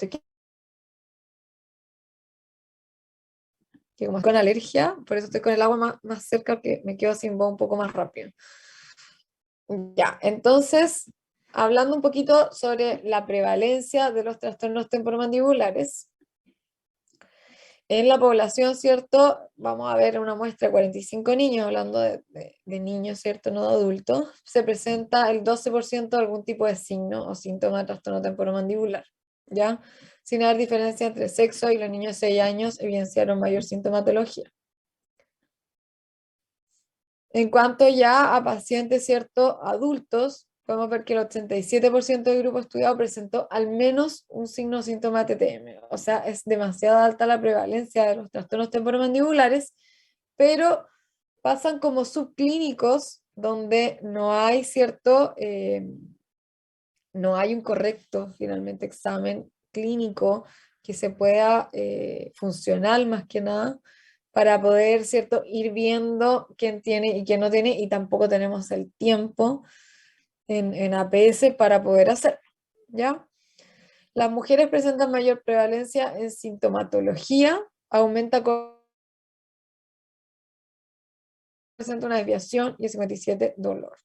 estoy que como con alergia, por eso estoy con el agua más cerca, que me quedo sin voz un poco más rápido. Ya, entonces, hablando un poquito sobre la prevalencia de los trastornos temporomandibulares, en la población, ¿cierto? Vamos a ver una muestra de 45 niños, hablando de niños, ¿cierto? No de adultos. Se presenta el 12% de algún tipo de signo o síntoma de trastorno temporomandibular, ¿ya? Sin haber diferencia entre sexo, y los niños de 6 años evidenciaron mayor sintomatología. En cuanto ya a pacientes, ¿cierto? Adultos, podemos ver que el 87% del grupo estudiado presentó al menos un signo o síntoma de TTM. O sea, es demasiado alta la prevalencia de los trastornos temporomandibulares, pero pasan como subclínicos donde no hay, ¿cierto? No hay un correcto, finalmente, examen clínico que se pueda funcional más que nada para poder, ¿cierto?, ir viendo quién tiene y quién no tiene, y tampoco tenemos el tiempo en APS para poder hacerlo, ¿ya? Las mujeres presentan mayor prevalencia en sintomatología, aumenta con presenta una desviación, y el 57 dolor.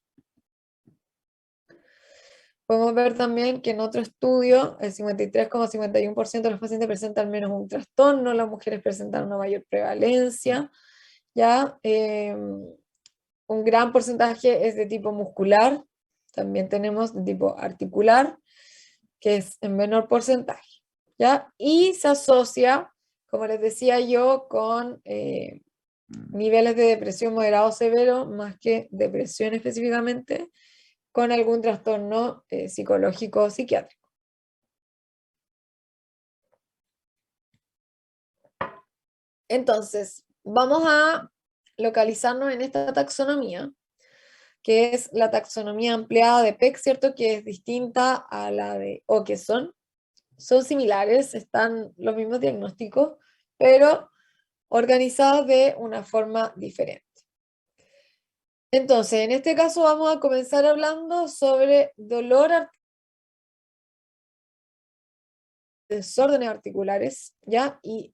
Podemos ver también que en otro estudio, el 53,51% de los pacientes presentan al menos un trastorno, las mujeres presentan una mayor prevalencia, ¿ya? Un gran porcentaje es de tipo muscular, también tenemos de tipo articular, que es en menor porcentaje, ¿ya? Y se asocia, como les decía yo, con niveles de depresión moderado o severo, más que depresión específicamente, con algún trastorno psicológico o psiquiátrico. Entonces, vamos a localizarnos en esta taxonomía, que es la taxonomía ampliada de Peck, ¿cierto? Que es distinta a la de Okeson. Son similares, están los mismos diagnósticos, pero organizados de una forma diferente. Entonces, en este caso vamos a comenzar hablando sobre dolor desórdenes articulares, ¿ya? Y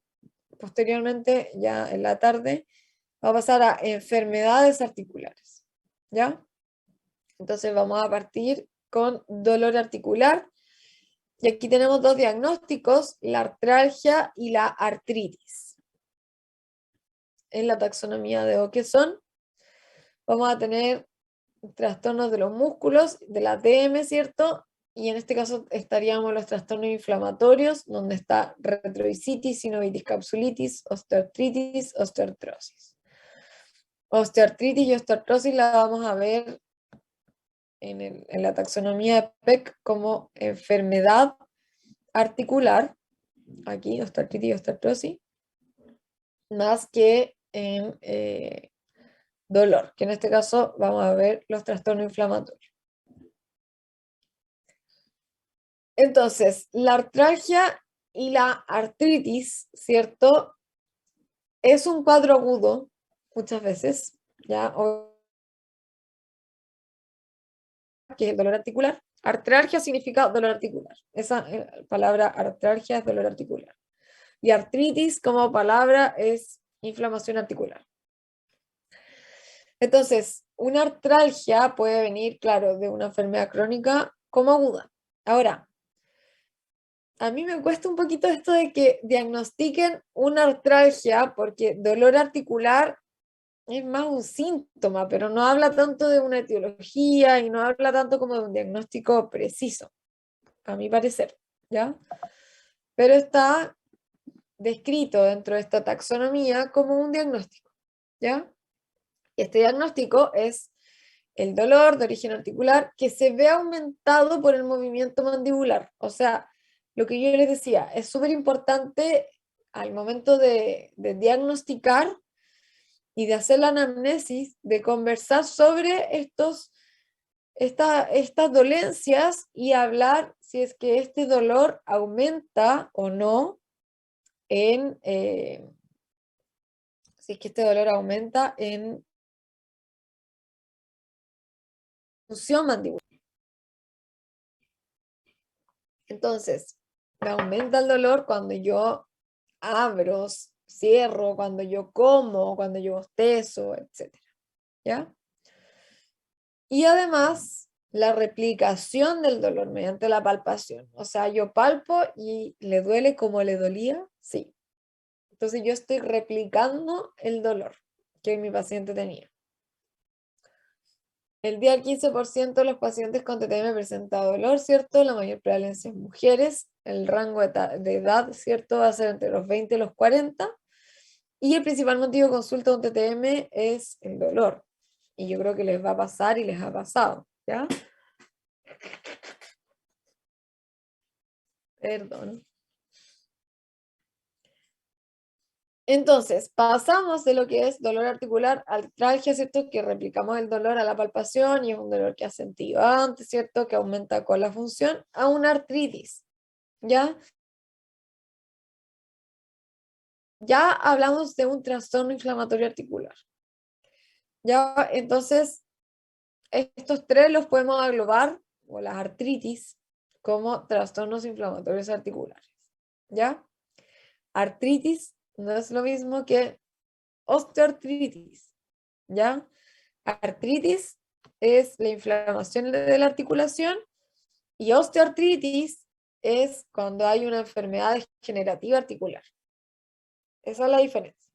posteriormente, ya en la tarde, va a pasar a enfermedades articulares, ¿ya? Entonces vamos a partir con dolor articular, y aquí tenemos dos diagnósticos, la artralgia y la artritis. En la taxonomía de Okeson vamos a tener trastornos de los músculos, de la DM, ¿cierto? Y en este caso estaríamos los trastornos inflamatorios, donde está retroisitis, sinovitis capsulitis, osteoartritis, osteoartrosis. Osteoartritis y osteoartrosis la vamos a ver en la taxonomía de Peck como enfermedad articular, aquí osteoartritis y osteoartrosis, más que en dolor, que en este caso vamos a ver los trastornos inflamatorios. Entonces, la artralgia y la artritis, ¿cierto? Es un cuadro agudo, muchas veces, ¿ya? Que es el dolor articular. Artralgia significa dolor articular. Esa palabra artralgia es dolor articular. Y artritis como palabra es inflamación articular. Entonces, una artralgia puede venir, claro, de una enfermedad crónica como aguda. Ahora, a mí me cuesta un poquito esto de que diagnostiquen una artralgia, porque dolor articular es más un síntoma, pero no habla tanto de una etiología y no habla tanto como de un diagnóstico preciso, a mi parecer, ¿ya? Pero está descrito dentro de esta taxonomía como un diagnóstico, ¿ya? Y este diagnóstico es el dolor de origen articular que se ve aumentado por el movimiento mandibular. O sea, lo que yo les decía, es súper importante al momento de diagnosticar y de hacer la anamnesis, de conversar sobre estas dolencias y hablar si es que este dolor aumenta o no si es que este dolor aumenta en función mandibular. Entonces, Me aumenta el dolor cuando yo abro, cierro, cuando yo como, cuando yo bostezo, etc. ¿Ya? Y además, la replicación del dolor mediante la palpación. O sea, yo palpo y le duele como le dolía, sí. Entonces yo estoy replicando el dolor que mi paciente tenía. El día del 15% de los pacientes con TTM presenta dolor, ¿cierto? La mayor prevalencia en mujeres. El rango de edad, ¿cierto? Va a ser entre los 20 y los 40. Y el principal motivo de consulta de un TTM es el dolor. Y yo creo que les va a pasar y les ha pasado, ¿ya? Perdón. Entonces, pasamos de lo que es dolor articular a artralgia, ¿cierto? Que replicamos el dolor a la palpación y es un dolor que has sentido antes, ¿cierto? Que aumenta con la función, a una artritis, ¿ya? Ya hablamos de un trastorno inflamatorio articular, ¿ya? Entonces, estos tres los podemos aglobar, o las artritis, como trastornos inflamatorios articulares, ¿ya? Artritis no es lo mismo que osteoartritis, ¿ya? Artritis es la inflamación de la articulación y osteoartritis es cuando hay una enfermedad degenerativa articular. Esa es la diferencia.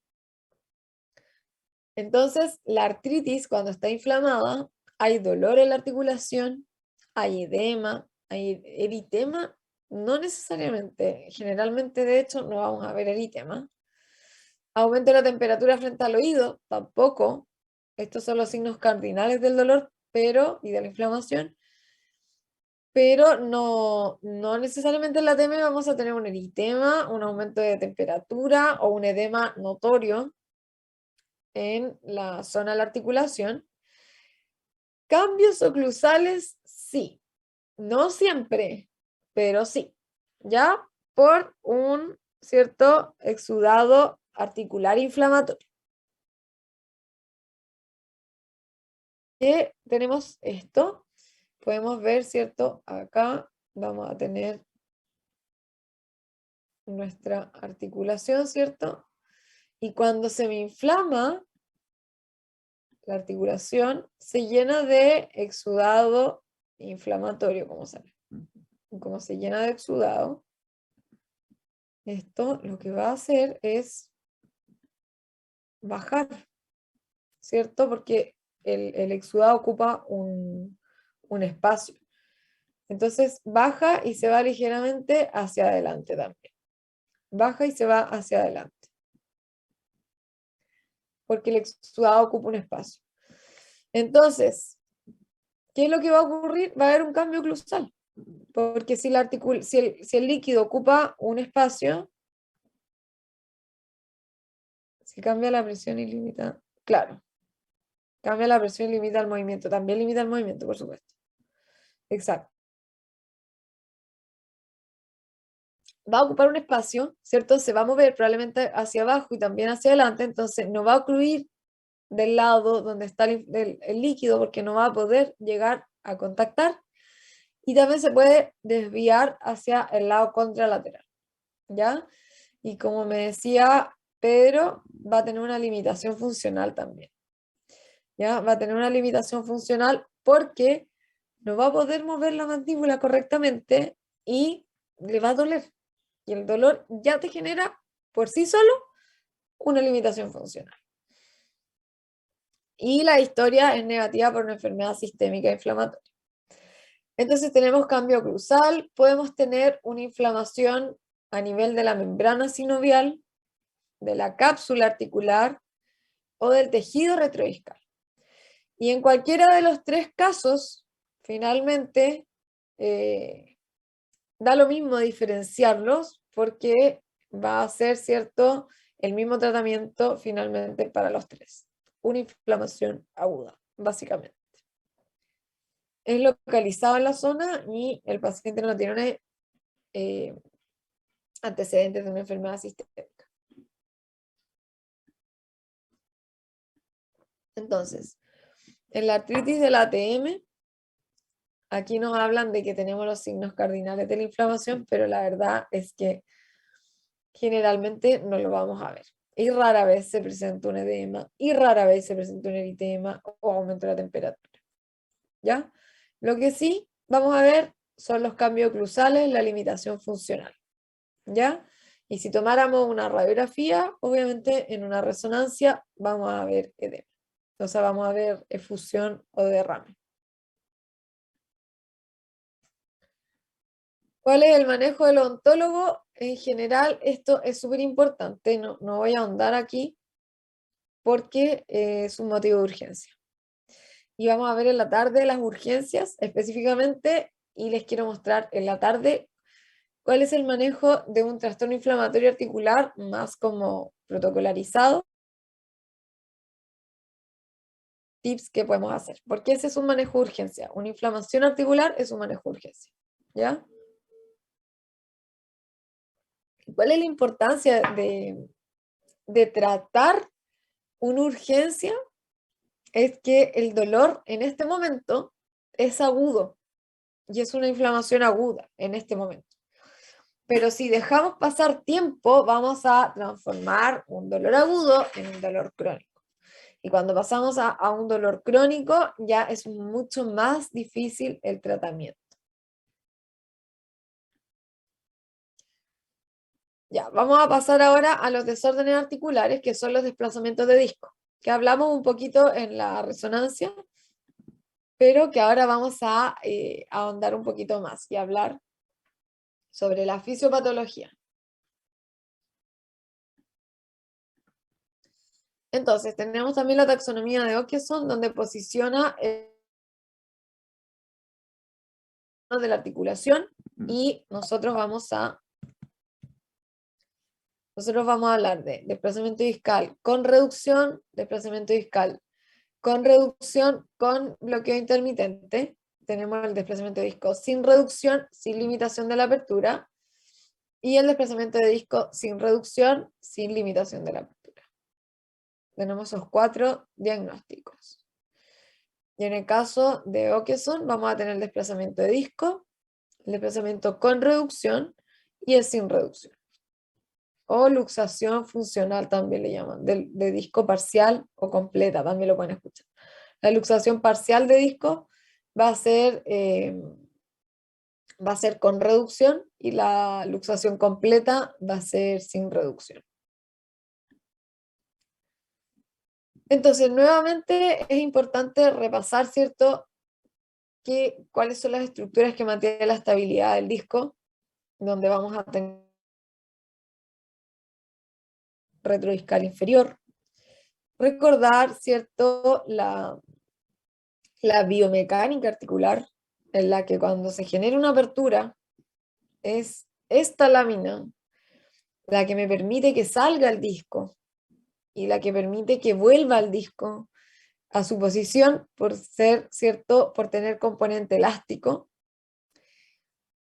Entonces, la artritis, cuando está inflamada, hay dolor en la articulación, hay edema, hay eritema, no necesariamente, generalmente de hecho no vamos a ver eritema. Aumento de la temperatura frente al oído, tampoco. Estos son los signos cardinales del dolor y de la inflamación, pero no necesariamente en la TM vamos a tener un eritema, un aumento de temperatura o un edema notorio en la zona de la articulación. Cambios oclusales, sí. No siempre, pero sí. ¿Ya? Por un cierto exudado articular inflamatorio. Que tenemos esto. Podemos ver, ¿cierto? Acá vamos a tener nuestra articulación, ¿cierto? Y cuando se me inflama la articulación, se llena de exudado inflamatorio, como sale. Y como se llena de exudado, esto lo que va a hacer es bajar, ¿cierto? Porque el exudado ocupa un espacio. Entonces baja y se va ligeramente hacia adelante también. Baja y se va hacia adelante. Porque el exudado ocupa un espacio. Entonces, ¿qué es lo que va a ocurrir? Va a haber un cambio oclusal. Porque si el líquido ocupa un espacio, si cambia la presión y limita, claro, cambia la presión y limita el movimiento. También limita el movimiento, por supuesto. Exacto. Va a ocupar un espacio, ¿cierto? Se va a mover probablemente hacia abajo y también hacia adelante, entonces no va a ocluir del lado donde está el líquido porque no va a poder llegar a contactar y también se puede desviar hacia el lado contralateral, ¿ya? Y como me decía Pedro, va a tener una limitación funcional también, ¿ya? Va a tener una limitación funcional porque no va a poder mover la mandíbula correctamente y le va a doler. Y el dolor ya te genera por sí solo una limitación funcional. Y la historia es negativa por una enfermedad sistémica inflamatoria. Entonces tenemos cambio oclusal, podemos tener una inflamación a nivel de la membrana sinovial, de la cápsula articular o del tejido retrodiscal. Y en cualquiera de los tres casos, finalmente, da lo mismo diferenciarlos porque va a ser, ¿cierto?, el mismo tratamiento finalmente para los tres. Una inflamación aguda, básicamente. Es localizado en la zona y el paciente no tiene antecedentes de una enfermedad sistémica. Entonces, en la artritis de la ATM, aquí nos hablan de que tenemos los signos cardinales de la inflamación, pero la verdad es que generalmente no lo vamos a ver. Y rara vez se presenta un edema, y rara vez se presenta un eritema o aumento de la temperatura. ¿Ya? Lo que sí vamos a ver son los cambios oclusales, la limitación funcional. ¿Ya? Y si tomáramos una radiografía, obviamente en una resonancia vamos a ver edema. O sea, vamos a ver efusión o derrame. ¿Cuál es el manejo del odontólogo? En general, esto es súper importante, no voy a ahondar aquí porque es un motivo de urgencia. Y vamos a ver en la tarde las urgencias específicamente y les quiero mostrar en la tarde cuál es el manejo de un trastorno inflamatorio articular más como protocolarizado, tips que podemos hacer, porque ese es un manejo de urgencia. Una inflamación articular es un manejo de urgencia, ¿ya? ¿Cuál es la importancia de tratar una urgencia? Es que el dolor en este momento es agudo y es una inflamación aguda en este momento. Pero si dejamos pasar tiempo, vamos a transformar un dolor agudo en un dolor crónico. Y cuando pasamos a un dolor crónico, ya es mucho más difícil el tratamiento. Ya, vamos a pasar ahora a los desórdenes articulares, que son los desplazamientos de disco, que hablamos un poquito en la resonancia, pero que ahora vamos a ahondar un poquito más y hablar sobre la fisiopatología. Entonces, tenemos también la taxonomía de Okeson, donde posiciona de la articulación y nosotros vamos a hablar de desplazamiento discal con reducción, desplazamiento discal con reducción, con bloqueo intermitente. Tenemos el desplazamiento de disco sin reducción, sin limitación de la apertura, y el desplazamiento de disco sin reducción, sin limitación de la apertura. Tenemos esos 4 diagnósticos. Y en el caso de Okeson vamos a tener el desplazamiento de disco, el desplazamiento con reducción y el sin reducción. O luxación funcional también le llaman, de disco parcial o completa, también lo pueden escuchar. La luxación parcial de disco va a ser con reducción y la luxación completa va a ser sin reducción. Entonces, nuevamente es importante repasar, ¿cierto?, cuáles son las estructuras que mantienen la estabilidad del disco, donde vamos a tener retrodiscal inferior. Recordar, ¿cierto?, la biomecánica articular, en la que cuando se genera una apertura, es esta lámina la que me permite que salga el disco y la que permite que vuelva el disco a su posición por ser, ¿cierto?, por tener componente elástico.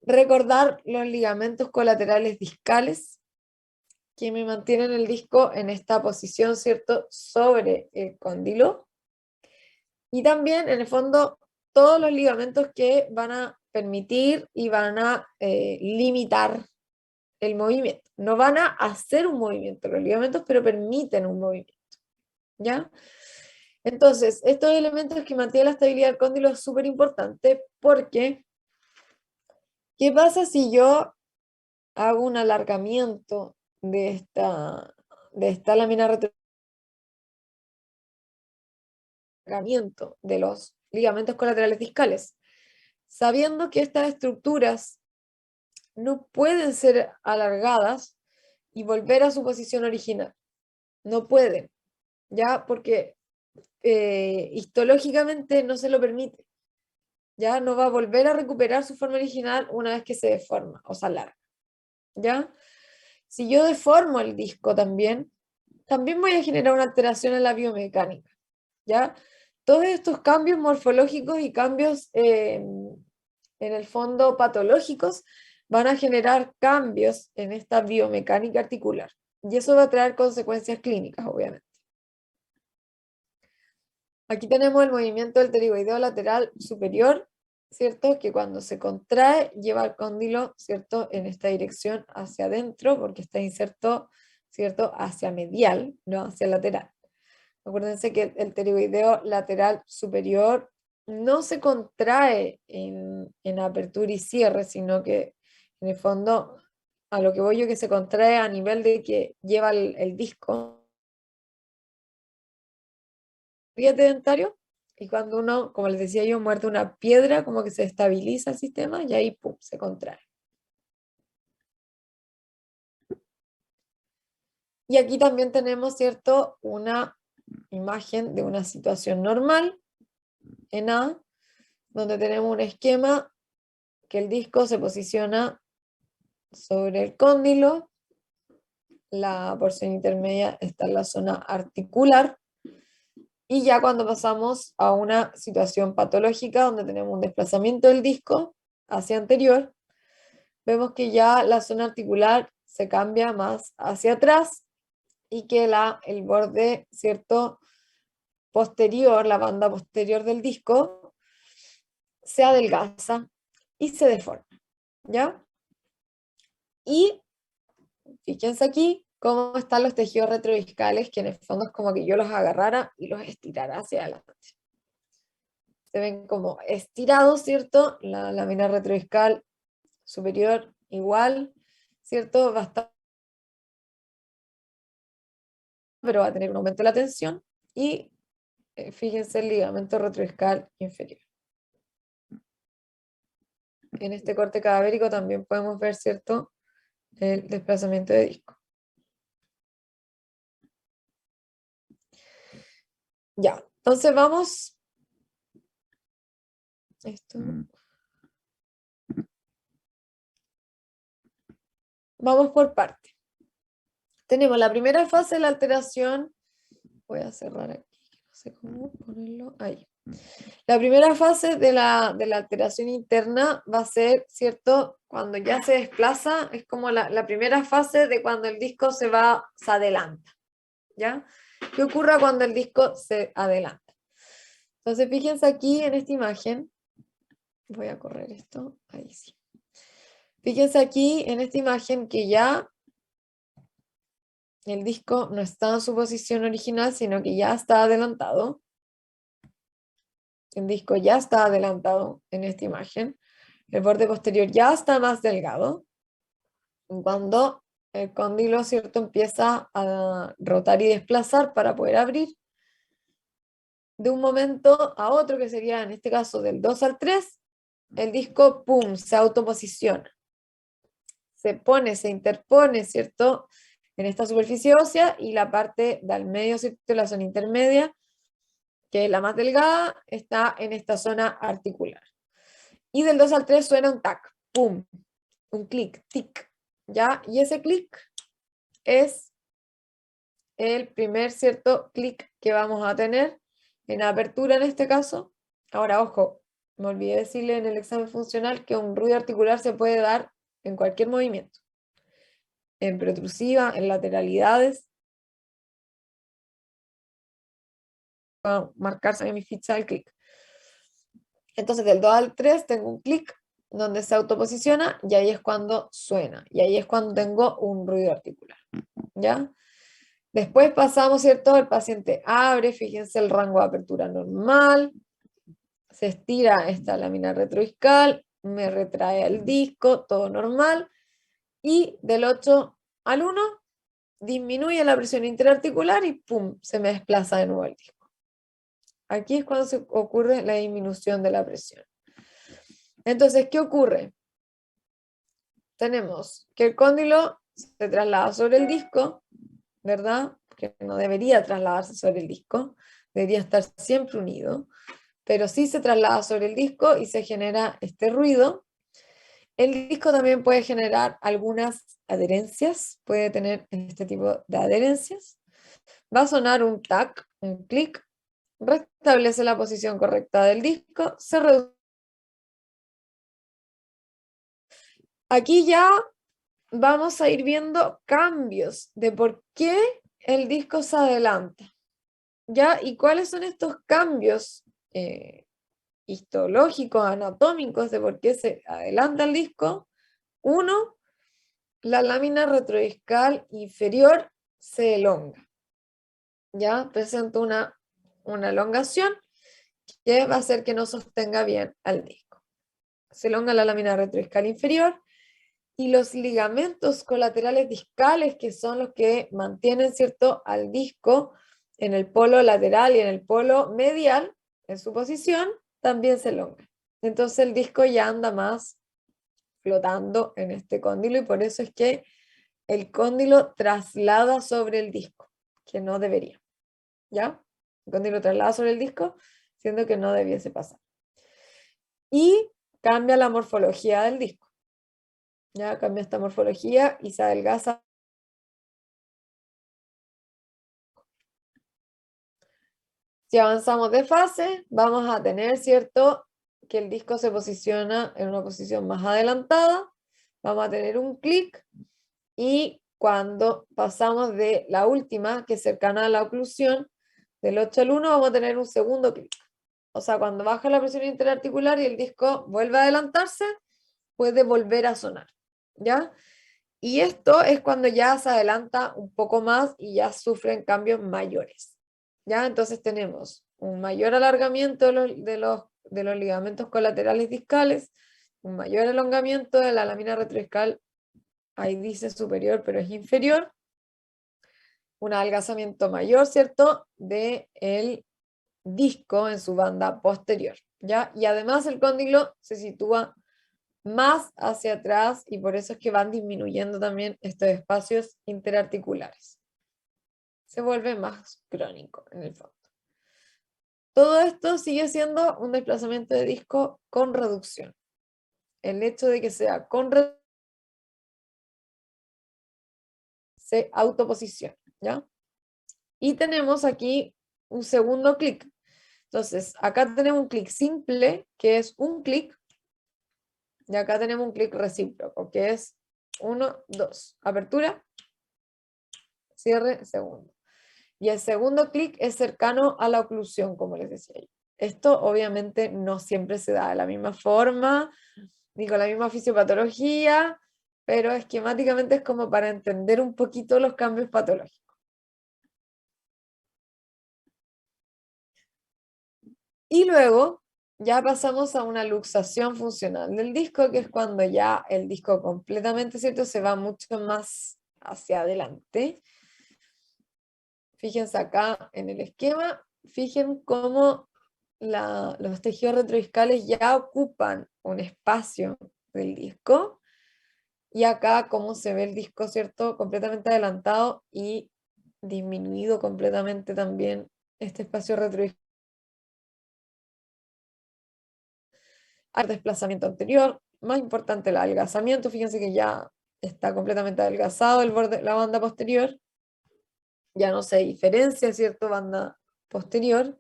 Recordar los ligamentos colaterales discales que me mantienen el disco en esta posición, ¿cierto?, sobre el cóndilo. Y también, en el fondo, todos los ligamentos que van a permitir y van a limitar el movimiento. No van a hacer un movimiento los ligamentos, pero permiten un movimiento. ¿Ya? Entonces, estos elementos que mantienen la estabilidad del cóndilo es súper importante porque, ¿qué pasa si yo hago un alargamiento de esta lámina alargamiento de los ligamentos colaterales discales? Sabiendo que estas estructuras no pueden ser alargadas y volver a su posición original. No pueden, ¿ya? Porque histológicamente no se lo permite. Ya no va a volver a recuperar su forma original una vez que se deforma o se alarga. ¿Ya? Si yo deformo el disco también voy a generar una alteración en la biomecánica. ¿Ya? Todos estos cambios morfológicos y cambios en el fondo patológicos van a generar cambios en esta biomecánica articular. Y eso va a traer consecuencias clínicas, obviamente. Aquí tenemos el movimiento del pterigoideo lateral superior, ¿cierto? Que cuando se contrae lleva el cóndilo, ¿cierto? En esta dirección hacia adentro porque está inserto, ¿cierto? Hacia medial, no hacia lateral. Acuérdense que el pterigoideo lateral superior no se contrae en apertura y cierre, sino que en el fondo a lo que voy yo que se contrae a nivel de que lleva el disco dentario y cuando uno, como les decía yo, muerde una piedra, como que se estabiliza el sistema y ahí pum, se contrae. Y aquí también tenemos, ¿cierto? Una imagen de una situación normal en A, donde tenemos un esquema que el disco se posiciona sobre el cóndilo, la porción intermedia está en la zona articular, y ya cuando pasamos a una situación patológica donde tenemos un desplazamiento del disco hacia anterior, vemos que ya la zona articular se cambia más hacia atrás y que el borde, ¿cierto? Posterior, la banda posterior del disco, se adelgaza y se deforma, ¿ya? Y fíjense aquí cómo están los tejidos retrodiscales, que en el fondo es como que yo los agarrara y los estirara hacia adelante. Se ven como estirados, ¿cierto? La lámina retrodiscal superior igual, ¿cierto? Va a estar, pero va a tener un aumento de la tensión y fíjense el ligamento retrodiscal inferior. En este corte cadavérico también podemos ver, ¿cierto? El desplazamiento de disco. Ya, entonces vamos. Esto. Vamos por parte. Tenemos la primera fase de la alteración. Voy a cerrar aquí, no sé cómo ponerlo ahí. La primera fase de la alteración interna va a ser, ¿cierto? Cuando ya se desplaza, es como la primera fase de cuando el disco se adelanta, ¿ya? ¿Qué ocurre cuando el disco se adelanta? Entonces, fíjense aquí en esta imagen, voy a correr esto, ahí sí. Fíjense aquí en esta imagen que ya el disco no está en su posición original, sino que ya está adelantado. El disco ya está adelantado en esta imagen. El borde posterior ya está más delgado. Cuando el cóndilo, ¿cierto?, empieza a rotar y desplazar para poder abrir, de un momento a otro, que sería en este caso del 2 al 3, el disco, ¡pum!, se autoposiciona. Se pone, se interpone, ¿cierto?, en esta superficie ósea y la parte del medio, ¿cierto?, la zona intermedia, que es la más delgada, está en esta zona articular. Y del 2 al 3 suena un tac, pum, un clic, tic, ¿ya? Y ese clic es el primer, ¿cierto?, clic que vamos a tener en apertura en este caso. Ahora, ojo, me olvidé decirle en el examen funcional que un ruido articular se puede dar en cualquier movimiento. En protrusiva, en lateralidades. Va a marcarse en mi ficha el clic. Entonces, del 2 al 3 tengo un clic donde se autoposiciona y ahí es cuando suena. Y ahí es cuando tengo un ruido articular. ¿Ya? Después pasamos, ¿cierto? El paciente abre, fíjense el rango de apertura normal. Se estira esta lámina retrodiscal, me retrae el disco, todo normal. Y del 8 al 1 disminuye la presión interarticular y ¡pum!, se me desplaza de nuevo el disco. Aquí es cuando se ocurre la disminución de la presión. Entonces, ¿qué ocurre? Tenemos que el cóndilo se traslada sobre el disco, ¿verdad? Que no debería trasladarse sobre el disco, debería estar siempre unido, pero sí se traslada sobre el disco y se genera este ruido. El disco también puede generar algunas adherencias, puede tener este tipo de adherencias. Va a sonar un tac, un clic, restablece la posición correcta del disco, se reduce. Aquí ya vamos a ir viendo cambios de por qué el disco se adelanta, ¿ya? ¿Y cuáles son estos cambios histológicos, anatómicos de por qué se adelanta el disco. Uno, la lámina retrodiscal inferior se elonga. Ya presenta una elongación que va a hacer que no sostenga bien al disco. Se elonga la lámina retrodiscal inferior y los ligamentos colaterales discales, que son los que mantienen, ¿cierto?, al disco en el polo lateral y en el polo medial, en su posición, también se elongan. Entonces el disco ya anda más flotando en este cóndilo y por eso es que el cóndilo traslada sobre el disco, que no debería. ¿Ya? El cóndilo traslada sobre el disco, siendo que no debiese pasar. Y cambia la morfología del disco. Ya cambia esta morfología y se adelgaza. Si avanzamos de fase, vamos a tener, ¿cierto?, que el disco se posiciona en una posición más adelantada. Vamos a tener un clic y cuando pasamos de la última, que es cercana a la oclusión, del 8 al 1, vamos a tener un segundo clic. O sea, cuando baja la presión interarticular y el disco vuelve a adelantarse, puede volver a sonar, ¿ya? Y esto es cuando ya se adelanta un poco más y ya sufren cambios mayores, ¿ya? Entonces tenemos un mayor alargamiento de los ligamentos colaterales discales, un mayor elongamiento de la lámina retrodiscal, ahí dice superior, pero es inferior, un adelgazamiento mayor, ¿cierto?, de el disco en su banda posterior, ¿ya? Y además el cóndilo se sitúa más hacia atrás y por eso es que van disminuyendo también estos espacios interarticulares. Se vuelve más crónico en el fondo. Todo esto sigue siendo un desplazamiento de disco con reducción. El hecho de que sea con reducción se autoposiciona, ¿ya? Y tenemos aquí un segundo clic. Entonces, acá tenemos un clic simple, que es un clic, y acá tenemos un clic recíproco, que es 1, 2. Apertura, cierre, segundo. Y el segundo clic es cercano a la oclusión, como les decía yo. Esto obviamente no siempre se da de la misma forma, ni con la misma fisiopatología, pero esquemáticamente es como para entender un poquito los cambios patológicos. Y luego ya pasamos a una luxación funcional del disco, que es cuando ya el disco completamente, ¿cierto?, se va mucho más hacia adelante. Fíjense acá en el esquema, fíjense cómo los tejidos retrodiscales ya ocupan un espacio del disco, y acá cómo se ve el disco, ¿cierto?, completamente adelantado y disminuido completamente también este espacio retrodiscal. Al desplazamiento anterior, más importante el adelgazamiento, fíjense que ya está completamente adelgazado el borde, la banda posterior, ya no se diferencia, ¿cierto?, banda posterior,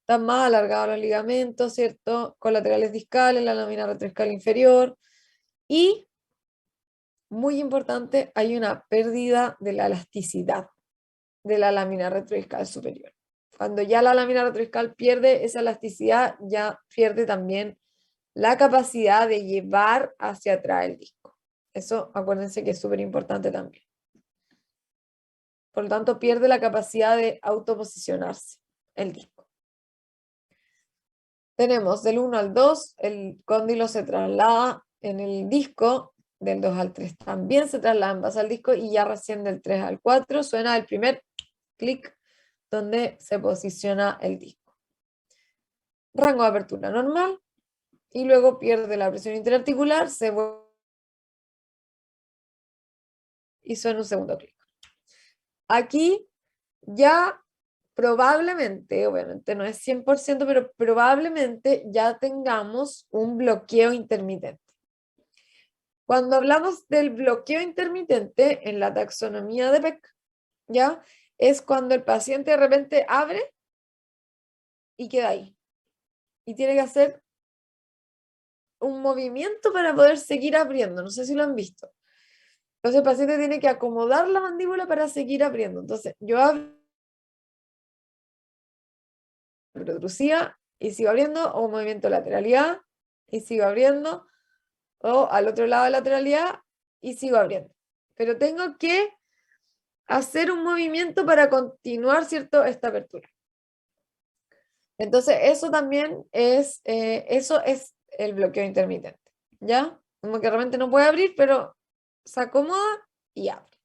están más alargados los ligamentos, ¿cierto?, colaterales discales, la lámina retrodiscal inferior, y, muy importante, hay una pérdida de la elasticidad de la lámina retrodiscal superior. Cuando ya la lámina retrodiscal pierde esa elasticidad, ya pierde también la capacidad de llevar hacia atrás el disco. Eso acuérdense que es súper importante también. Por lo tanto, pierde la capacidad de autoposicionarse el disco. Tenemos del 1 al 2, el cóndilo se traslada en el disco, del 2 al 3 también se traslada en base al disco, y ya recién del 3 al 4 suena el primer clic donde se posiciona el disco. Rango de apertura normal, y luego pierde la presión interarticular, se vuelve y suena un segundo clic. Aquí ya probablemente, obviamente no es 100%, pero probablemente ya tengamos un bloqueo intermitente. Cuando hablamos del bloqueo intermitente en la taxonomía de Beck, ¿ya? Es cuando el paciente de repente abre y queda ahí. Y tiene que hacer un movimiento para poder seguir abriendo. No sé si lo han visto. Entonces el paciente tiene que acomodar la mandíbula para seguir abriendo. Entonces yo abro protrusiva y sigo abriendo, o movimiento lateralidad, y sigo abriendo, o al otro lado de lateralidad, y sigo abriendo. Pero tengo que hacer un movimiento para continuar, ¿cierto?, esta apertura. Entonces, eso es el bloqueo intermitente, ¿ya? Como que realmente no puede abrir, pero se acomoda y abre.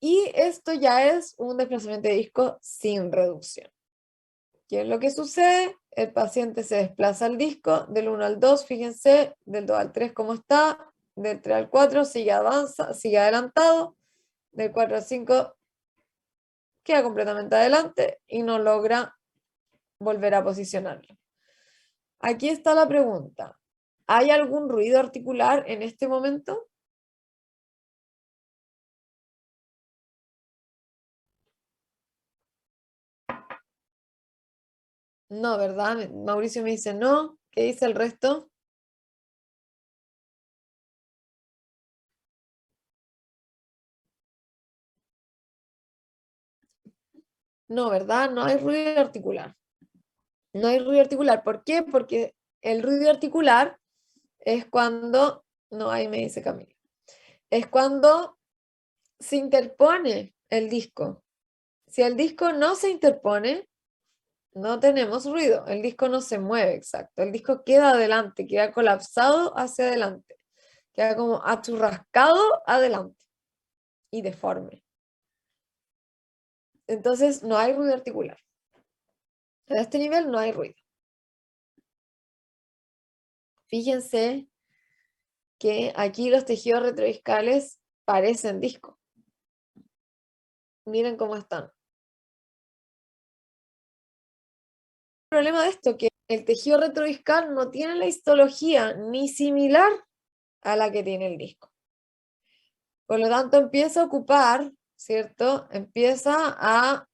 Y esto ya es un desplazamiento de disco sin reducción. ¿Qué es lo que sucede? El paciente se desplaza al disco del 1 al 2, fíjense, del 2 al 3 cómo está, del 3 al 4 sigue sigue adelantado, del 4 al 5 queda completamente adelante y no logra volver a posicionarlo. Aquí está la pregunta. ¿Hay algún ruido articular en este momento? No, ¿verdad? Mauricio me dice no. ¿Qué dice el resto? No, ¿verdad? No hay ruido articular. No hay ruido articular. ¿Por qué? Porque el ruido articular es cuando, no, ahí me dice Camila, es cuando se interpone el disco. Si el disco no se interpone, no tenemos ruido. El disco no se mueve, exacto. El disco queda adelante, queda colapsado hacia adelante. Queda como achurrascado adelante y deforme. Entonces no hay ruido articular. A este nivel no hay ruido. Fíjense que aquí los tejidos retrodiscales parecen disco. Miren cómo están. El problema de esto es que el tejido retrodiscal no tiene la histología ni similar a la que tiene el disco. Por lo tanto, empieza a ocupar, ¿cierto? Empieza a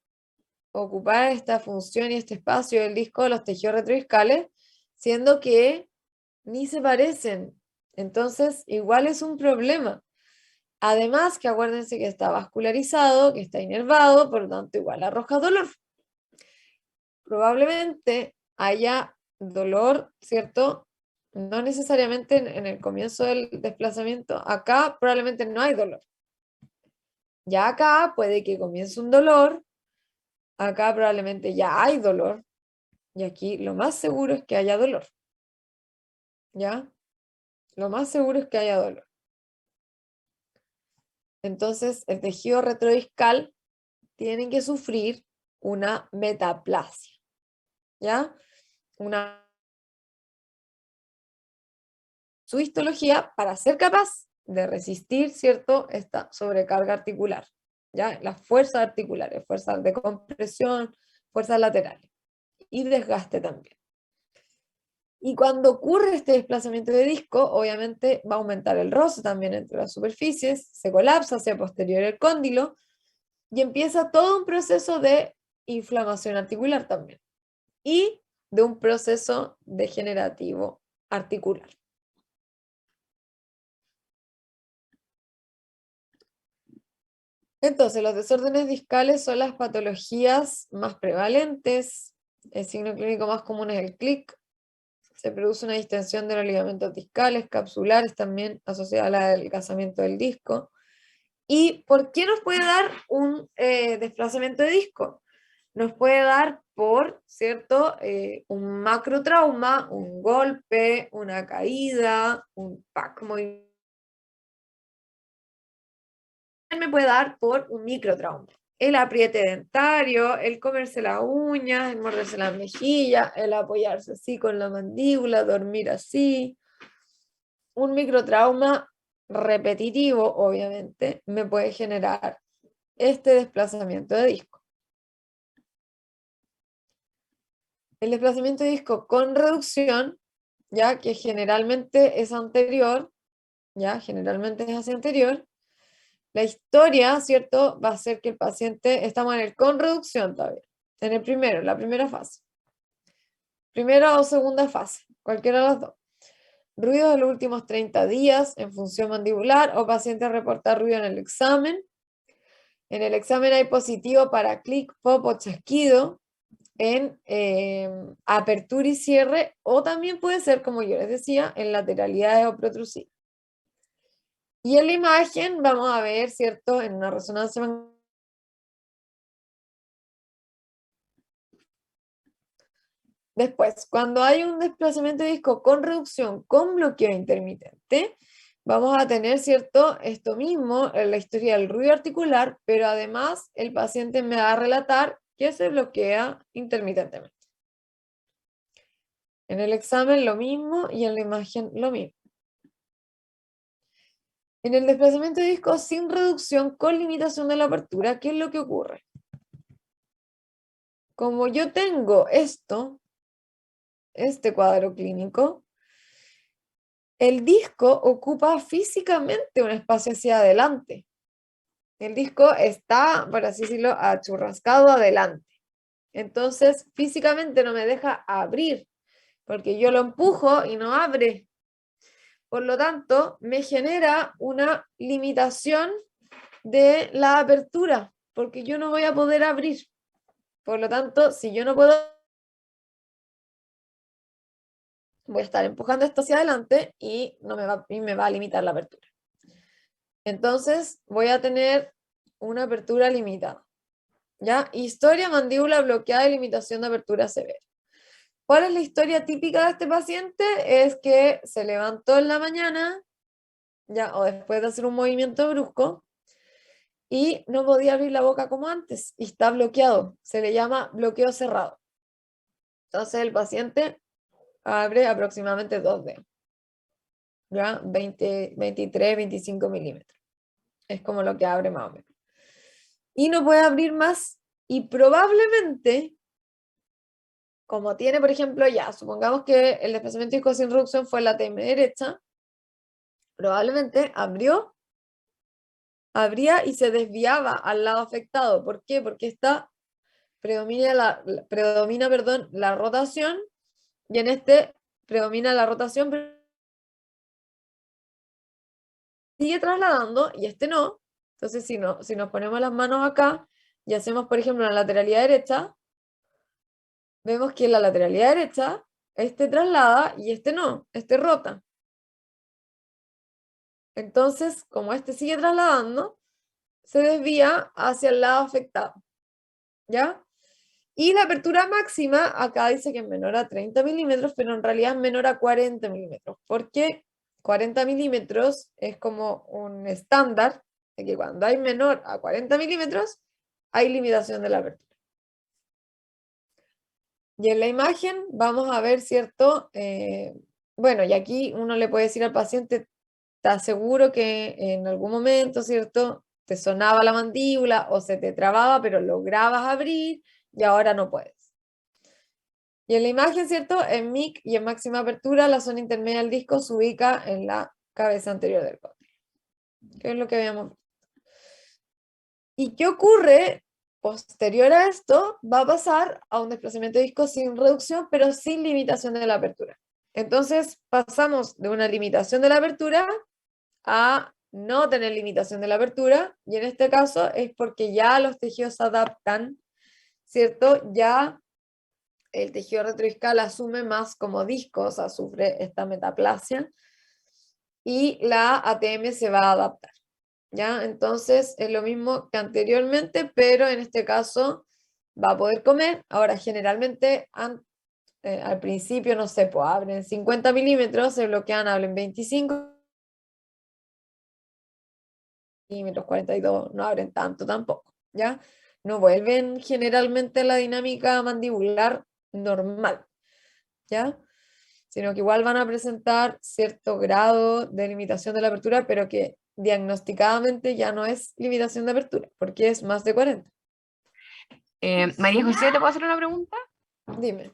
ocupar esta función y este espacio del disco de los tejidos retrodiscales, siendo que ni se parecen. Entonces, igual es un problema. Además, que acuérdense que está vascularizado, que está inervado, por lo tanto, igual arroja dolor. Probablemente haya dolor, ¿cierto? No necesariamente en el comienzo del desplazamiento. Acá probablemente no hay dolor. Ya acá puede que comience un dolor. Acá probablemente ya hay dolor. Y aquí lo más seguro es que haya dolor. ¿Ya? Lo más seguro es que haya dolor. Entonces, el tejido retrodiscal tiene que sufrir una metaplasia. ¿Ya? Su histología para ser capaz de resistir, ¿cierto?, esta sobrecarga articular. ¿Ya? Las fuerzas articulares, fuerzas de compresión, fuerzas laterales y desgaste también. Y cuando ocurre este desplazamiento de disco, obviamente va a aumentar el roce también entre las superficies, se colapsa hacia posterior el cóndilo y empieza todo un proceso de inflamación articular también y de un proceso degenerativo articular. Entonces, los desórdenes discales son las patologías más prevalentes. El signo clínico más común es el clic. Se produce una distensión de los ligamentos discales, capsulares, también asociada al adelgazamiento del disco. ¿Y por qué nos puede dar un desplazamiento de disco? Nos puede dar por, ¿cierto?, un macrotrauma, un golpe, una caída, un PAC muy... Me puede dar por un microtrauma. El apriete dentario, el comerse las uñas, el morderse las mejillas, el apoyarse así con la mandíbula, dormir así. Un microtrauma repetitivo, obviamente, me puede generar este desplazamiento de disco. El desplazamiento de disco con reducción, ya que generalmente es anterior, ya generalmente es hacia anterior, la historia, ¿cierto?, va a ser que el paciente, estamos en el con reducción todavía, en el primero, la primera fase. Primera o segunda fase, cualquiera de las dos. Ruidos de los últimos 30 días en función mandibular o paciente reporta ruido en el examen. En el examen hay positivo para clic, pop o chasquido. en apertura y cierre, o también puede ser, como yo les decía, en lateralidades o protrusivas. Y en la imagen vamos a ver, ¿cierto? En una resonancia magnética. Después, cuando hay un desplazamiento de disco con reducción, con bloqueo intermitente, vamos a tener, ¿cierto? Esto mismo, en la historia del ruido articular, pero además el paciente me va a relatar que se bloquea intermitentemente. En el examen lo mismo y en la imagen lo mismo. En el desplazamiento de disco sin reducción con limitación de la apertura, ¿qué es lo que ocurre? Como yo tengo este cuadro clínico, el disco ocupa físicamente un espacio hacia adelante. El disco está, por así decirlo, achurrascado adelante. Entonces, físicamente no me deja abrir, porque yo lo empujo y no abre. Por lo tanto, me genera una limitación de la apertura, porque yo no voy a poder abrir. Por lo tanto, si yo no puedo, voy a estar empujando esto hacia adelante y me va a limitar la apertura. Entonces, voy a tener una apertura limitada. ¿Ya? Historia, mandíbula bloqueada y limitación de apertura severa. ¿Cuál es la historia típica de este paciente? Es que se levantó en la mañana, ya, o después de hacer un movimiento brusco, y no podía abrir la boca como antes, y está bloqueado. Se le llama bloqueo cerrado. Entonces el paciente abre aproximadamente 2 dedos, ¿ya? 20, 23, 25 milímetros. Es como lo que abre más o menos. Y no puede abrir más, y probablemente, como tiene, por ejemplo, ya, supongamos que el desplazamiento disco sin reducción fue la TM derecha, probablemente abría y se desviaba al lado afectado. ¿Por qué? Porque esta predomina, perdón, la rotación, y en este predomina la rotación, pero sigue trasladando y este no. Entonces, si nos ponemos las manos acá y hacemos, por ejemplo, la lateralidad derecha, vemos que en la lateralidad derecha este traslada y este no, este rota. Entonces, como este sigue trasladando, se desvía hacia el lado afectado, ¿ya? Y la apertura máxima, acá dice que es menor a 30 milímetros, pero en realidad es menor a 40 milímetros, porque 40 milímetros es como un estándar de que cuando hay menor a 40 milímetros, hay limitación de la apertura. Y en la imagen vamos a ver, ¿cierto? Bueno, y aquí uno le puede decir al paciente, ¿estás seguro que en algún momento, ¿cierto? Te sonaba la mandíbula o se te trababa, pero lograbas abrir y ahora no puedes. Y en la imagen, ¿cierto? En mic y en máxima apertura, la zona intermedia del disco se ubica en la cabeza anterior del cóndilo, que es lo que habíamos visto. ¿Y qué ocurre? Posterior a esto, va a pasar a un desplazamiento de disco sin reducción, pero sin limitación de la apertura. Entonces, pasamos de una limitación de la apertura a no tener limitación de la apertura, y en este caso es porque ya los tejidos se adaptan, ¿cierto? Ya el tejido retrodiscal asume más como disco, o sea, sufre esta metaplasia, y la ATM se va a adaptar, ¿ya? Entonces es lo mismo que anteriormente, pero en este caso va a poder comer. Ahora, generalmente al principio, no sé, pues abren 50 milímetros, se bloquean, abren 25 milímetros, 42, no abren tanto tampoco, ¿ya? No vuelven generalmente a la dinámica mandibular normal, ¿ya? Sino que igual van a presentar cierto grado de limitación de la apertura, pero que diagnosticadamente ya no es limitación de apertura, porque es más de 40. María José, ¿te puedo hacer una pregunta? Dime,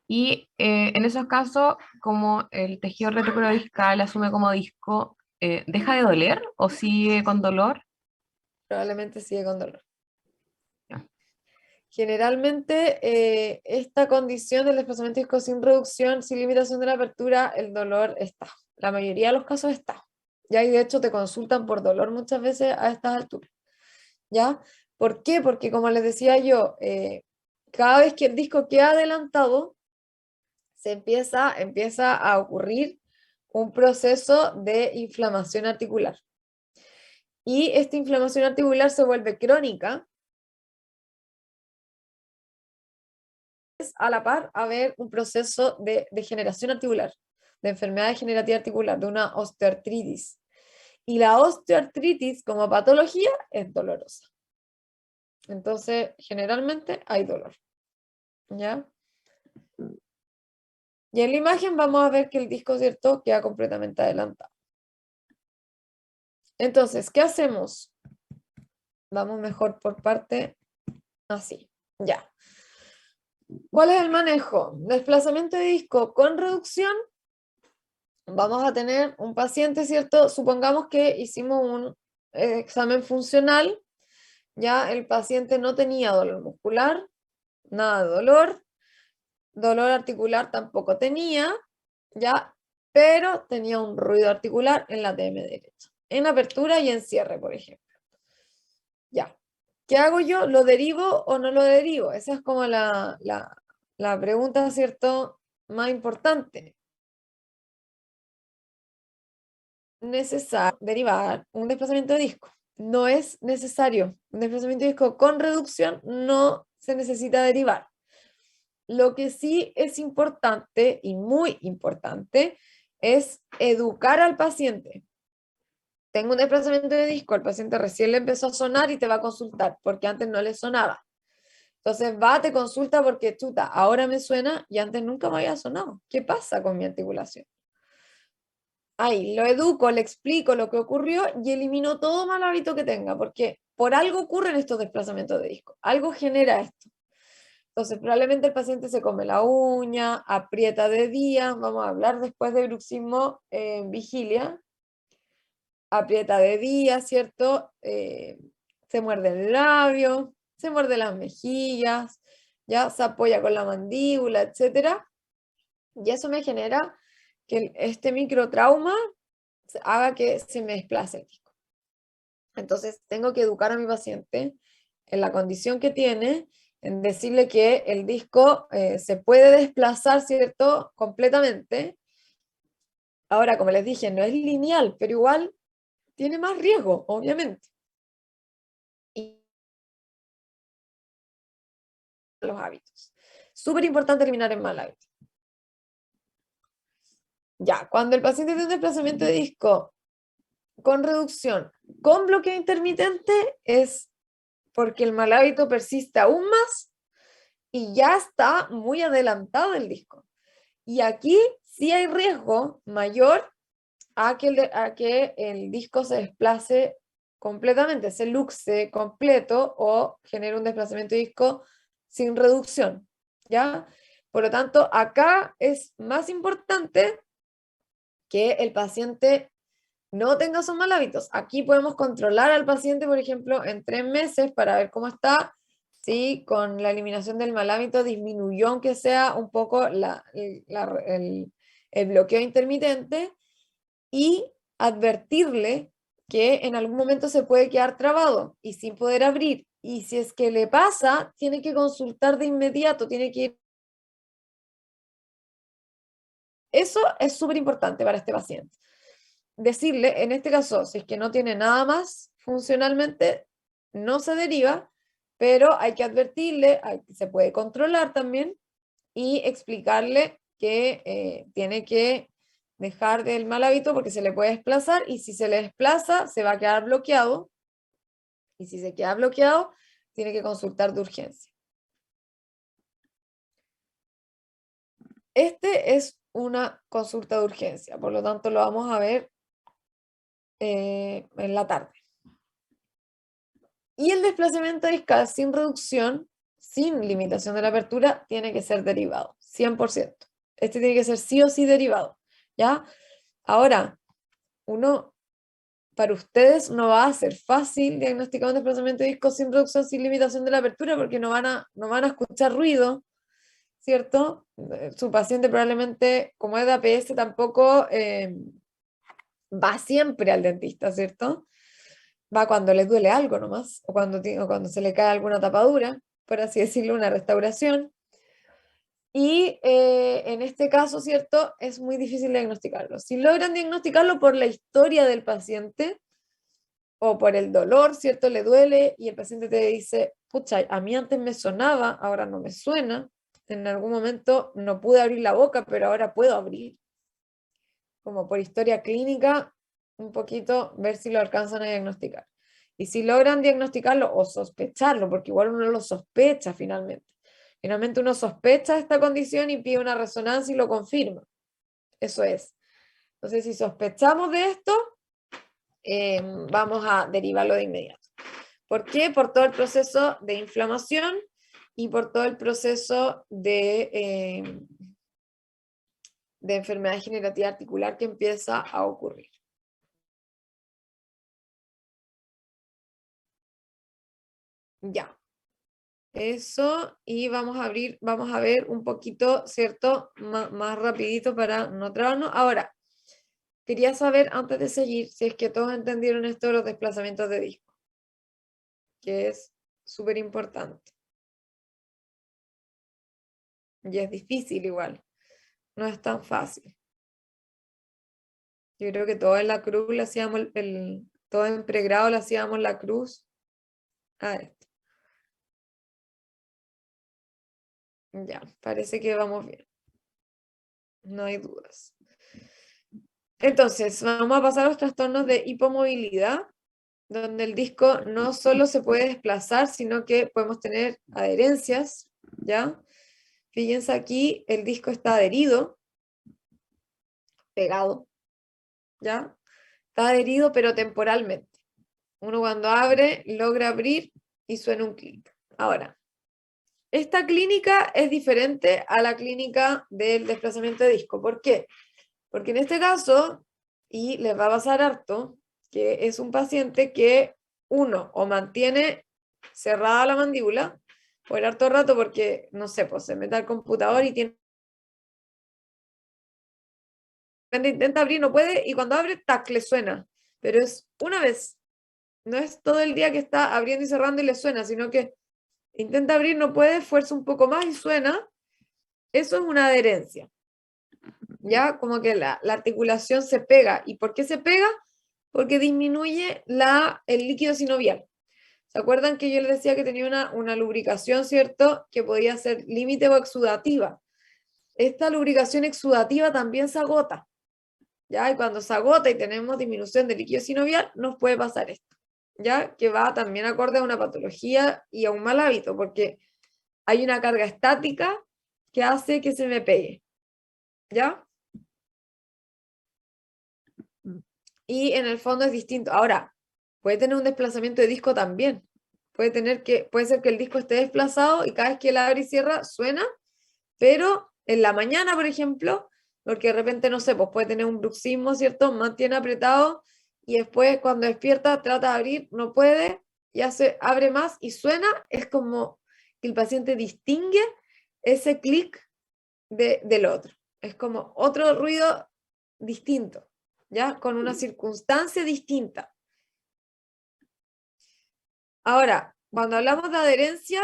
Y en esos casos, como el tejido retrocordiscal asume como disco, ¿deja de doler o sigue con dolor? probablemente sigue con dolor. Ya. Generalmente, esta condición del desplazamiento disco sin reducción, sin limitación de la apertura, el dolor está. La mayoría de los casos está. Ya, y de hecho te consultan por dolor muchas veces a estas alturas. ¿Ya? ¿Por qué? Porque como les decía yo, cada vez que el disco queda adelantado, se empieza a ocurrir un proceso de inflamación articular. Y esta inflamación articular se vuelve crónica. A la par haber un proceso de degeneración articular, de enfermedad degenerativa articular, de una osteoartritis. Y la osteoartritis como patología es dolorosa. Entonces, generalmente hay dolor. ¿Ya? Y en la imagen vamos a ver que el disco, ¿cierto?, queda completamente adelantado. Entonces, ¿qué hacemos? Vamos mejor por parte así. Ya. ¿Cuál es el manejo? Desplazamiento de disco con reducción. Vamos a tener un paciente, ¿cierto? Supongamos que hicimos un examen funcional, ya el paciente no tenía dolor muscular, nada de dolor articular tampoco tenía, ya, pero tenía un ruido articular en la TM derecha, en apertura y en cierre, por ejemplo. Ya. ¿Qué hago yo? ¿Lo derivo o no lo derivo? Esa es como la pregunta, ¿cierto?, más importante. Necesario derivar un desplazamiento de disco. No es necesario. Un desplazamiento de disco con reducción no se necesita derivar. Lo que sí es importante y muy importante es educar al paciente. Tengo un desplazamiento de disco, el paciente recién le empezó a sonar y te va a consultar porque antes no le sonaba. Entonces va, te consulta porque, chuta, ahora me suena y antes nunca me había sonado. ¿Qué pasa con mi articulación? Ahí lo educo, le explico lo que ocurrió y elimino todo mal hábito que tenga, porque por algo ocurren estos desplazamientos de disco, algo genera esto. Entonces, probablemente el paciente se come la uña, aprieta de día, vamos a hablar después de bruxismo en vigilia, aprieta de día, ¿cierto? Se muerde el labio, se muerde las mejillas, ya se apoya con la mandíbula, etcétera. Y eso me genera que este microtrauma haga que se me desplace el disco. Entonces, tengo que educar a mi paciente en la condición que tiene, en decirle que el disco se puede desplazar, ¿cierto?, completamente. Ahora, como les dije, no es lineal, pero igual tiene más riesgo, obviamente. Y los hábitos. Súper importante eliminar el mal hábito. Ya, cuando el paciente tiene un desplazamiento de disco con reducción, con bloqueo intermitente, es porque el mal hábito persiste aún más y ya está muy adelantado el disco. Y aquí sí hay riesgo mayor a que el disco se desplace completamente, se luxe completo o genere un desplazamiento de disco sin reducción, ¿ya? Por lo tanto, acá es más importante que el paciente no tenga esos mal hábitos. Aquí podemos controlar al paciente, por ejemplo, en 3 meses para ver cómo está, si con la eliminación del mal hábito disminuyó, aunque sea un poco el bloqueo intermitente, y advertirle que en algún momento se puede quedar trabado y sin poder abrir. Y si es que le pasa, tiene que consultar de inmediato, tiene que ir. Eso es súper importante para este paciente. Decirle, en este caso, si es que no tiene nada más funcionalmente, no se deriva, pero hay que advertirle, se puede controlar también y explicarle que tiene que dejar del mal hábito porque se le puede desplazar y si se le desplaza se va a quedar bloqueado y si se queda bloqueado tiene que consultar de urgencia. Este es una consulta de urgencia, por lo tanto lo vamos a ver en la tarde. Y el desplazamiento discal sin reducción, sin limitación de la apertura, tiene que ser derivado, 100%. Este tiene que ser sí o sí derivado, ¿ya? Ahora, para ustedes no va a ser fácil diagnosticar un desplazamiento de disco sin reducción, sin limitación de la apertura, porque no van a escuchar ruido, ¿cierto? Su paciente probablemente, como es de APS, tampoco va siempre al dentista, ¿cierto? Va cuando les duele algo nomás, o cuando se le cae alguna tapadura. por así decirlo, una restauración. Y en este caso, ¿cierto? Es muy difícil diagnosticarlo. Si logran diagnosticarlo por la historia del paciente o por el dolor, ¿cierto? Le duele y el paciente te dice, pucha, a mí antes me sonaba, ahora no me suena. En algún momento no pude abrir la boca, pero ahora puedo abrir. Como por historia clínica, un poquito ver si lo alcanzan a diagnosticar. Y si logran diagnosticarlo o sospecharlo, porque igual uno lo sospecha finalmente. Finalmente uno sospecha esta condición y pide una resonancia y lo confirma. Eso es. Entonces, si sospechamos de esto, vamos a derivarlo de inmediato. ¿Por qué? Por todo el proceso de inflamación y por todo el proceso de enfermedad degenerativa articular que empieza a ocurrir. Ya. Eso, y vamos a ver un poquito, ¿cierto? Más rapidito para no trabarnos. Ahora, quería saber antes de seguir si es que todos entendieron esto de los desplazamientos de disco, que es súper importante. Y es difícil igual, no es tan fácil. Yo creo que todo en la cruz le hacíamos todo en pregrado le hacíamos la cruz a esto. Ya, parece que vamos bien. No hay dudas. Entonces, vamos a pasar a los trastornos de hipomovilidad, donde el disco no solo se puede desplazar, sino que podemos tener adherencias, ¿ya? Fíjense aquí, el disco está adherido, pegado, ¿ya? Está adherido, pero temporalmente. Uno cuando abre, logra abrir y suena un clic. Ahora, esta clínica es diferente a la clínica del desplazamiento de disco. ¿Por qué? Porque en este caso, y les va a pasar harto, que es un paciente que uno o mantiene cerrada la mandíbula por harto rato porque, no sé, pues se mete al computador y intenta abrir, no puede, y cuando abre, tac, le suena. Pero es una vez, no es todo el día que está abriendo y cerrando y le suena, sino que intenta abrir, no puede, fuerza un poco más y suena. Eso es una adherencia. Ya como que la articulación se pega. ¿Y por qué se pega? Porque disminuye el líquido sinovial. ¿Se acuerdan que yo les decía que tenía una lubricación, ¿cierto? Que podía ser límite o exudativa. Esta lubricación exudativa también se agota, ¿ya? Y cuando se agota y tenemos disminución del líquido sinovial, nos puede pasar esto, ¿ya? Que va también acorde a una patología y a un mal hábito, porque hay una carga estática que hace que se me pegue, ¿ya? Y en el fondo es distinto. Ahora, puede tener un desplazamiento de disco también. Puede ser que el disco esté desplazado y cada vez que él abre y cierra suena, pero en la mañana, por ejemplo, porque de repente, no sé, pues puede tener un bruxismo, ¿cierto? Mantiene apretado y después cuando despierta trata de abrir, no puede, ya se abre más y suena, es como que el paciente distingue ese clic del otro. Es como otro ruido distinto, ¿ya? Con una circunstancia distinta. Ahora, cuando hablamos de adherencia,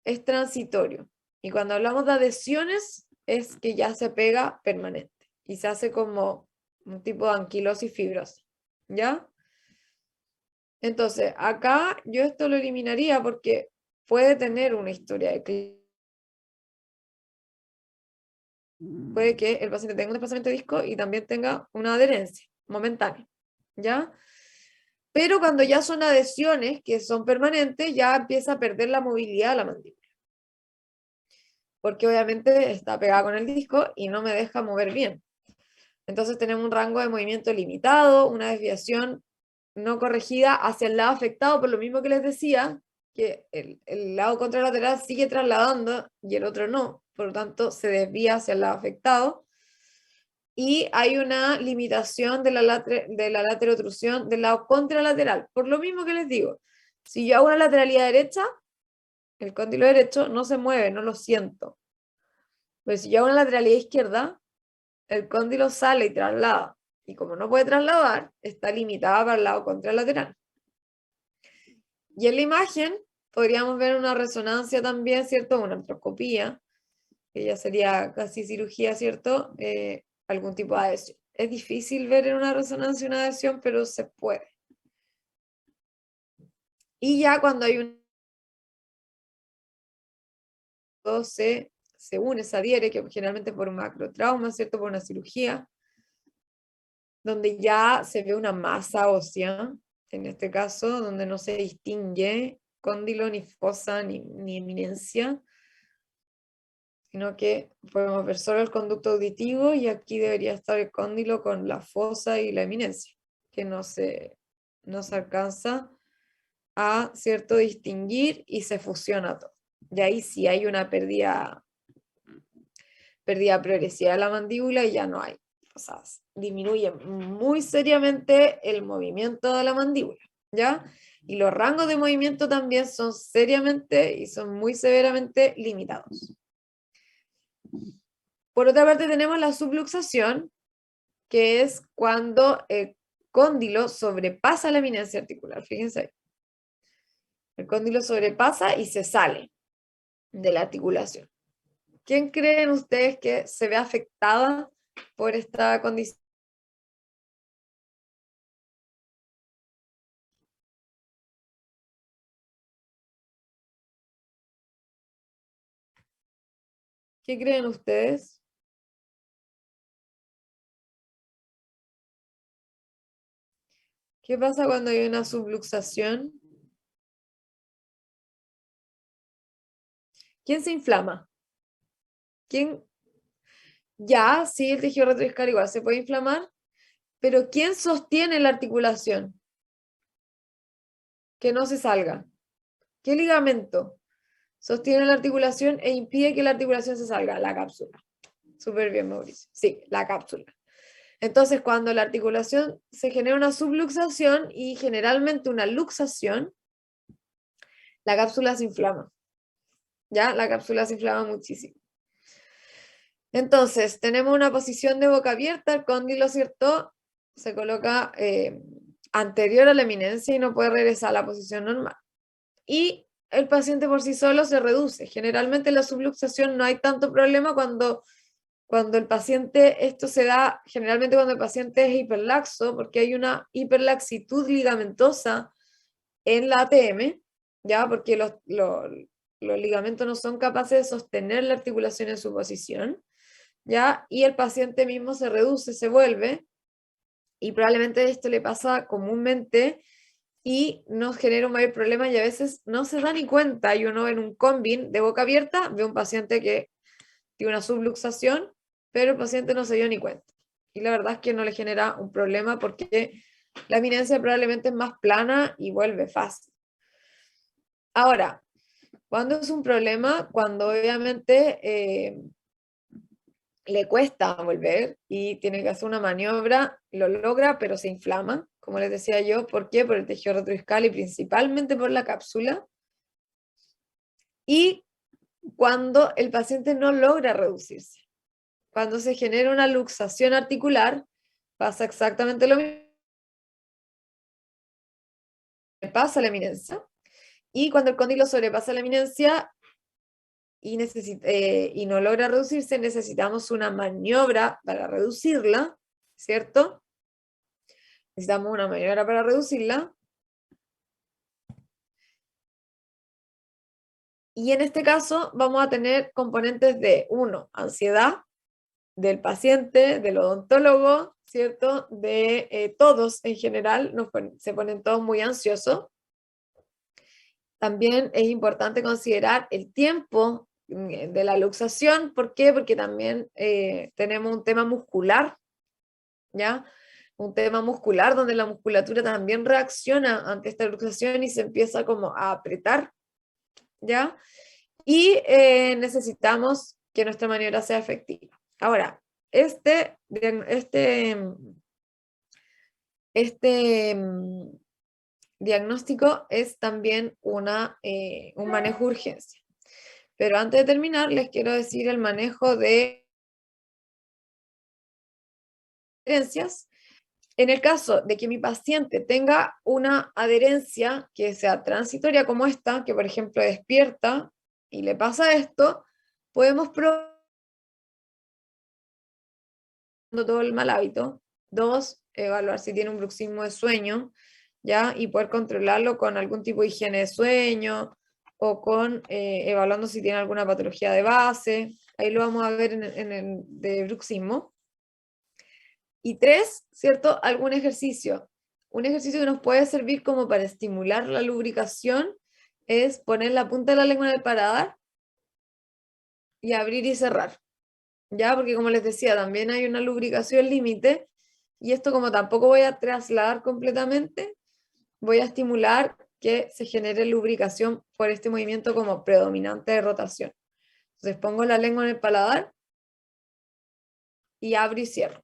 es transitorio. Y cuando hablamos de adhesiones, es que ya se pega permanente. Y se hace como un tipo de anquilosis fibrosa. ¿Ya? Entonces, acá yo esto lo eliminaría porque puede tener una historia de puede que el paciente tenga un desplazamiento de disco y también tenga una adherencia momentánea. ¿Ya? Pero cuando ya son adhesiones que son permanentes, ya empieza a perder la movilidad de la mandíbula. Porque obviamente está pegada con el disco y no me deja mover bien. Entonces tenemos un rango de movimiento limitado, una desviación no corregida hacia el lado afectado, por lo mismo que les decía, que el lado contralateral sigue trasladando y el otro no, por lo tanto se desvía hacia el lado afectado. Y hay una limitación de la laterotrusión del lado contralateral. Por lo mismo que les digo, si yo hago una lateralidad derecha, el cóndilo derecho no se mueve, no lo siento. Pero si yo hago una lateralidad izquierda, el cóndilo sale y traslada. Y como no puede trasladar, está limitada para el lado contralateral. Y en la imagen podríamos ver una resonancia también, ¿cierto? Una artroscopía, que ya sería casi cirugía, ¿cierto? Algún tipo de adhesión. Es difícil ver en una resonancia una adhesión, pero se puede. Y ya cuando hay un se une, se adhiere, que generalmente por un macrotrauma, ¿cierto? Por una cirugía, donde ya se ve una masa ósea, en este caso, donde no se distingue cóndilo, ni fosa, ni eminencia, sino que podemos ver solo el conducto auditivo y aquí debería estar el cóndilo con la fosa y la eminencia, que no se alcanza a, ¿cierto?, distinguir y se fusiona todo. Y ahí sí hay una pérdida progresiva de la mandíbula y ya no hay. O sea, disminuye muy seriamente el movimiento de la mandíbula, ¿ya? Y los rangos de movimiento también son seriamente y son muy severamente limitados. Por otra parte tenemos la subluxación, que es cuando el cóndilo sobrepasa la eminencia articular. Fíjense ahí. El cóndilo sobrepasa y se sale de la articulación. ¿Quién creen ustedes que se ve afectada por esta condición? ¿Qué creen ustedes? ¿Qué pasa cuando hay una subluxación? ¿Quién se inflama? ¿Quién? Ya, sí, el tejido retroiscal igual se puede inflamar, pero ¿quién sostiene la articulación? Que no se salga. ¿Qué ligamento sostiene la articulación e impide que la articulación se salga? La cápsula. Súper bien, Mauricio. Sí, la cápsula. Entonces, cuando la articulación se genera una subluxación y generalmente una luxación, la cápsula se inflama. ¿Ya? La cápsula se inflama muchísimo. Entonces, tenemos una posición de boca abierta, el cóndilo, ¿cierto? Se coloca anterior a la eminencia y no puede regresar a la posición normal. Y el paciente por sí solo se reduce. Generalmente en la subluxación no hay tanto problema cuando el paciente, esto se da generalmente cuando el paciente es hiperlaxo, porque hay una hiperlaxitud ligamentosa en la ATM, ¿ya? Porque los ligamentos no son capaces de sostener la articulación en su posición, ¿ya? Y el paciente mismo se reduce, se vuelve, y probablemente esto le pasa comúnmente y nos genera un mayor problema y a veces no se da ni cuenta, y uno en un combin de boca abierta ve un paciente que tiene una subluxación, pero el paciente no se dio ni cuenta. Y la verdad es que no le genera un problema porque la eminencia probablemente es más plana y vuelve fácil. Ahora, ¿cuándo es un problema? Cuando obviamente le cuesta volver y tiene que hacer una maniobra, lo logra, pero se inflama, como les decía yo. ¿Por qué? Por el tejido retroiscal y principalmente por la cápsula. Y cuando el paciente no logra reducirse. Cuando se genera una luxación articular, pasa exactamente lo mismo. Pasa la eminencia. Y cuando el cóndilo sobrepasa la eminencia y no logra reducirse, necesitamos una maniobra para reducirla, ¿cierto? Necesitamos una maniobra para reducirla. Y en este caso vamos a tener componentes de, uno, ansiedad del paciente, del odontólogo, ¿cierto? De todos en general, se ponen todos muy ansiosos. También es importante considerar el tiempo de la luxación. ¿Por qué? Porque también tenemos un tema muscular, ¿ya? Un tema muscular donde la musculatura también reacciona ante esta luxación y se empieza como a apretar, ¿ya? Y necesitamos que nuestra maniobra sea efectiva. Ahora, este diagnóstico es también un manejo de urgencia. Pero antes de terminar, les quiero decir el manejo de herencias. En el caso de que mi paciente tenga una adherencia que sea transitoria como esta, que por ejemplo despierta y le pasa esto, podemos probar todo el mal hábito. Dos, evaluar si tiene un bruxismo de sueño, ¿ya? Y poder controlarlo con algún tipo de higiene de sueño o con evaluando si tiene alguna patología de base. Ahí lo vamos a ver en el de bruxismo. Y tres, ¿cierto? Algún ejercicio. Un ejercicio que nos puede servir como para estimular la lubricación es poner la punta de la lengua en el paladar y abrir y cerrar. ¿Ya? Porque como les decía, también hay una lubricación límite y esto como tampoco voy a trasladar completamente, voy a estimular que se genere lubricación por este movimiento como predominante de rotación. Entonces pongo la lengua en el paladar y abro y cierro.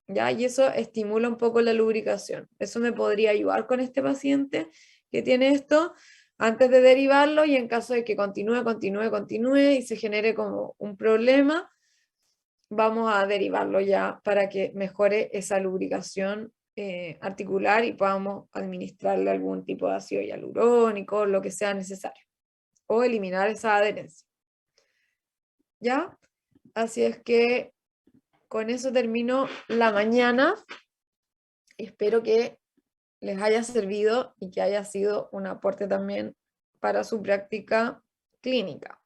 ¿Ya? Y eso estimula un poco la lubricación. Eso me podría ayudar con este paciente que tiene esto antes de derivarlo y en caso de que continúe y se genere como un problema, vamos a derivarlo ya para que mejore esa lubricación articular y podamos administrarle algún tipo de ácido hialurónico, lo que sea necesario, o eliminar esa adherencia. ¿Ya? Así es que con eso termino la mañana. Espero que les haya servido y que haya sido un aporte también para su práctica clínica.